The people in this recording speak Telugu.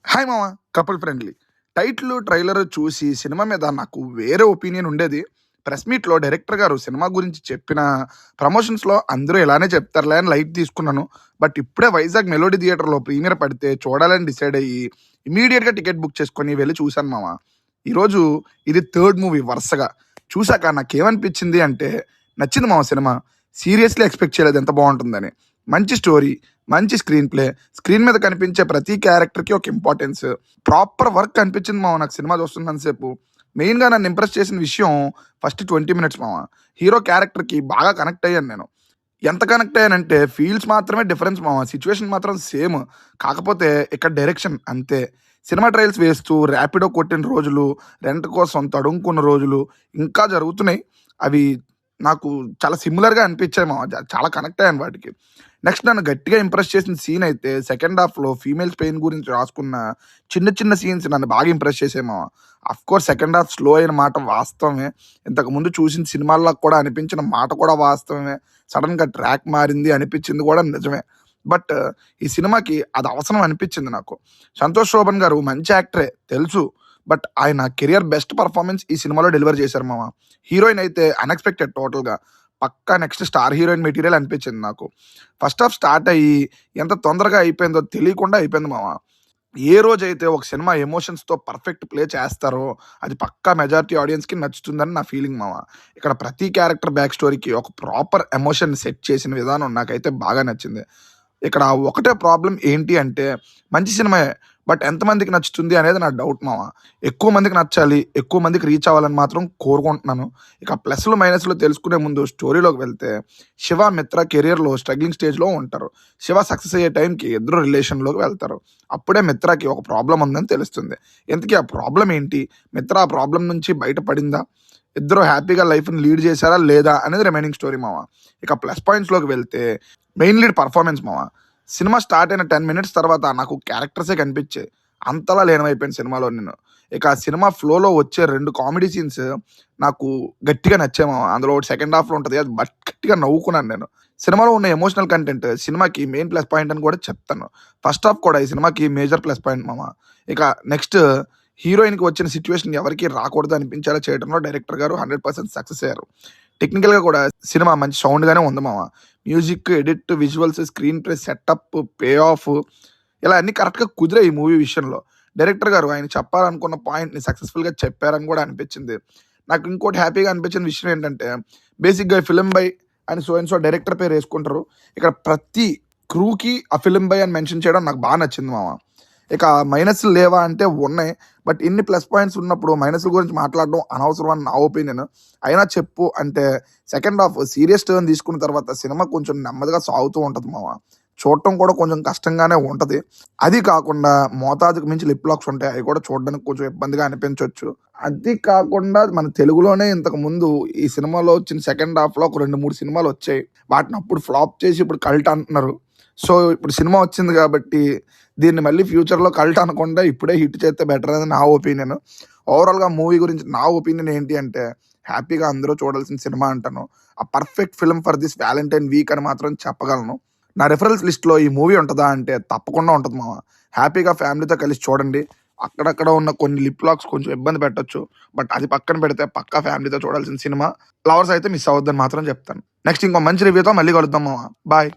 హాయ్ మామ! Couple friendly. టైటిల్, ట్రైలర్ చూసి సినిమా మీద నాకు వేరే ఒపీనియన్ ఉండేది. ప్రెస్ మీట్‌లో డైరెక్టర్ గారు సినిమా గురించి చెప్పిన ప్రమోషన్స్‌లో అందరూ ఇలానే చెప్తారులే అని లైట్ తీసుకున్నాను. బట్ ఇప్పుడే వైజాగ్ మెలోడీ థియేటర్‌లో ప్రీమియర్ పడితే చూడాలని డిసైడ్ అయ్యి ఇమ్మీడియేట్‌గా టికెట్ బుక్ చేసుకొని వెళ్లి చూశాను మామ. ఈరోజు ఇది థర్డ్ మూవీ వరుసగా. చూసాక నాకేమనిపించింది అంటే నచ్చింది మామ సినిమా. సీరియస్‌లీ ఎక్స్‌పెక్ట్ చేయలేదు ఎంత బావుంటుందని. మంచి స్టోరీ, మంచి స్క్రీన్ ప్లే, స్క్రీన్ మీద కనిపించే ప్రతి క్యారెక్టర్‌కి ఒక ఇంపార్టెన్స్, ప్రాపర్ వర్క్ అనిపించింది మామ నాకు సినిమా చూస్తున్నంత సేపు. మెయిన్‌గా నన్ను ఇంప్రెస్ చేసిన విషయం ఫస్ట్ 20 మినిట్స్ మామ. హీరో క్యారెక్టర్‌కి బాగా కనెక్ట్ అయ్యాను నేను. ఎంత కనెక్ట్ అయ్యానంటే ఫీల్స్ మాత్రమే డిఫరెన్స్ మామ. సిట్యుయేషన్ మాత్రం సేమ్. కాకపోతే ఇక్కడ డైరెక్షన్ అంతే. సినిమా ట్రయల్స్ వేస్తూ ర్యాపిడో కొట్టిన రోజులు, రెంట్ కోసం తడుముకున్న రోజులు ఇంకా జరుగుతున్నాయి. అవి నాకు చాలా సిమిలర్‌గా అనిపించాయి మామ. చాలా కనెక్ట్ అయ్యాను వాటికి. నెక్స్ట్ నన్ను గట్టిగా ఇంప్రెస్ చేసిన సీన్ అయితే సెకండ్ హాఫ్‌లో ఫీమేల్స్ పెయిన్ గురించి రాసుకున్న చిన్న చిన్న సీన్స్ నన్ను బాగా ఇంప్రెస్ చేసాయి మామ. అఫ్‌కోర్స్ సెకండ్ హాఫ్ స్లో అయిన మాట వాస్తవమే. ఇంతకుముందు చూసిన సినిమాల్లో కూడా అనిపించిన మాట కూడా వాస్తవమే. సడెన్‌గా ట్రాక్ మారింది అనిపించింది కూడా నిజమే. బట్ ఈ సినిమాకి అది అవసరం అనిపించింది నాకు. సంతోష్ శోభన్ గారు మంచి యాక్టరే తెలుసు. బట్ ఆయన కెరియర్ బెస్ట్ పర్ఫార్మెన్స్ ఈ సినిమాలో డెలివర్ చేశారు మామ. హీరోయిన్ అయితే అన్‌ఎక్స్‌పెక్టెడ్ టోటల్‌గా. పక్కా నెక్స్ట్ స్టార్ హీరోయిన్ మెటీరియల్ అనిపించింది నాకు. ఫస్ట్ హాఫ్ స్టార్ట్ అయ్యి ఎంత తొందరగా అయిపోయిందో తెలియకుండా అయిపోయింది మామ. ఏ రోజైతే ఒక సినిమా ఎమోషన్స్‌తో పర్ఫెక్ట్ ప్లే చేస్తారో అది పక్కా మెజారిటీ ఆడియన్స్‌కి నచ్చుతుందని నా ఫీలింగ్ మామ. ఇక్కడ ప్రతి క్యారెక్టర్ బ్యాక్ స్టోరీకి ఒక ప్రాపర్ ఎమోషన్ సెట్ చేసిన విధానం నాకైతే బాగా నచ్చింది. ఇక్కడ ఒకటే ప్రాబ్లమ్ ఏంటి అంటే మంచి సినిమాయే. బట్ ఎంతమందికి నచ్చుతుంది అనేది నా డౌట్ మామ. ఎక్కువ మందికి నచ్చాలి, ఎక్కువ మందికి రీచ్ అవ్వాలని మాత్రం కోరుకుంటున్నాను. ఇక ప్లస్‌లు, మైనస్‌లు తెలుసుకునే ముందు స్టోరీలోకి వెళ్తే శివ, మిత్ర కెరియర్‌లో స్ట్రగ్లింగ్ స్టేజ్‌లో ఉంటారు. శివ సక్సెస్ అయ్యే టైంకి ఇద్దరు రిలేషన్‌లోకి వెళ్తారు. అప్పుడే మిత్రకి ఒక ప్రాబ్లమ్ ఉందని తెలుస్తుంది. ఇంతకీ ఆ ప్రాబ్లమ్ ఏంటి? మిత్ర ఆ ప్రాబ్లమ్ నుంచి బయటపడిందా? ఇద్దరు హ్యాపీగా లైఫ్‌ని లీడ్ చేశారా లేదా అనేది రిమైనింగ్ స్టోరీ మామ. ఇక ప్లస్ పాయింట్స్‌లోకి వెళ్తే మెయిన్ లీడ్ పర్ఫార్మెన్స్ మామ. సినిమా స్టార్ట్ అయిన 10 మినిట్స్ తర్వాత నాకు క్యారెక్టర్సే కనిపించాయి. అంతలా లీనమైపోయాను సినిమాలో నేను. ఇక ఆ సినిమా ఫ్లోలో వచ్చే 2 కామెడీ సీన్స్ నాకు గట్టిగా నచ్చాయి మామ. అందులో ఒకటి సెకండ్ హాఫ్‌లో ఉంటది. అది గట్టిగా నవ్వుకున్నాను నేను. సినిమాలో ఉన్న ఎమోషనల్ కంటెంట్ సినిమాకి మెయిన్ ప్లస్ పాయింట్ అని కూడా చెప్తాను. ఫస్ట్ హాఫ్ కూడా ఈ సినిమాకి మేజర్ ప్లస్ పాయింట్ మామ. ఇక నెక్స్ట్ హీరోయిన్‌కి వచ్చిన సిట్యుయేషన్ ఎవరికీ రాకూడదు అనిపించేలా చేయడంలో డైరెక్టర్ గారు 100% సక్సెస్ అయ్యారు. టెక్నికల్‌గా కూడా సినిమా మంచి సౌండ్‌గానే ఉంది మామ. Music, edit, visuals, screen play, setup, pay of ఇలా అన్నీ కరెక్ట్‌గా కుదిరాయి ఈ మూవీ విషయంలో. డైరెక్టర్ గారు ఆయన చెప్పాలనుకున్న పాయింట్‌ని సక్సెస్‌ఫుల్‌గా చెప్పారని కూడా అనిపించింది. నాకు ఇంకోటి హ్యాపీగా అనిపించిన విషయం ఏంటంటే బేసిక్‌గా ఫిల్మ్ బై అని సో అండ్ సో డైరెక్టర్ పేరు యేసుకుంటారు. ఇక్కడ ప్రతి క్రూకి ఆ ఫిల్మ్ బై అని మెన్షన్ చేయడం నాకు బాగా నచ్చింది మామ. ఇక మైనస్‌లు లేవా అంటే ఉన్నాయి. బట్ ఇన్ని ప్లస్ పాయింట్స్ ఉన్నప్పుడు మైనస్‌ల గురించి మాట్లాడడం అనవసరం అని నా ఒపీనియన్. అయినా చెప్పు అంటే సెకండ్ హాఫ్ సీరియస్ టర్న్ తీసుకున్న తర్వాత సినిమా కొంచెం నెమ్మదిగా సాగుతూ ఉంటది మామ. చూడటం కూడా కొంచెం కష్టంగానే ఉంటది. అది కాకుండా మోతాదుకు మించి లిప్ లాక్స్ ఉంటాయి. అవి కూడా చూడడానికి కొంచెం ఇబ్బందిగా అనిపించొచ్చు. అది కాకుండా మన తెలుగులోనే ఇంతకుముందు ఈ సినిమాలో వచ్చిన సెకండ్ హాఫ్‌లో ఒక 2, 3 సినిమాలొచ్చాయి. వాటిని అప్పుడు ఫ్లాప్ చేసి ఇప్పుడు కల్ట్ అంటున్నారు. సో, ఇప్పుడు సినిమా వచ్చింది కాబట్టి దీన్ని మళ్ళీ ఫ్యూచర్‌లో కల్ట్ అనకుండా ఇప్పుడే హిట్ చేస్తే బెటర్ అని నా ఒపీనియన్. ఓవరాల్‌గా మూవీ గురించి నా ఒపీనియన్ ఏంటి అంటే హ్యాపీగా అందరూ చూడాల్సిన సినిమా అంటాను. ఆ perfect film for this Valentine week అని మాత్రం చెప్పగలను. నా రిఫరెన్స్ లిస్ట్‌లో ఈ మూవీ ఉంటదా అంటే తప్పకుండా ఉంటది మామ. హ్యాపీగా ఫ్యామిలీతో కలిసి చూడండి. అక్కడక్కడ ఉన్న కొన్ని లిప్ లాక్స్ కొంచెం ఇబ్బంది పెట్టొచ్చు. బట్ అది పక్కన పెడితే పక్కా ఫ్యామిలీతో చూడాల్సిన సినిమా. లవర్స్ అయితే మిస్ అవ్వద్దని మాత్రం చెప్తాను. నెక్స్ట్ ఇంకో మంచి రివ్యూతో మళ్ళీ కలుద్దాం మామ. బాయ్.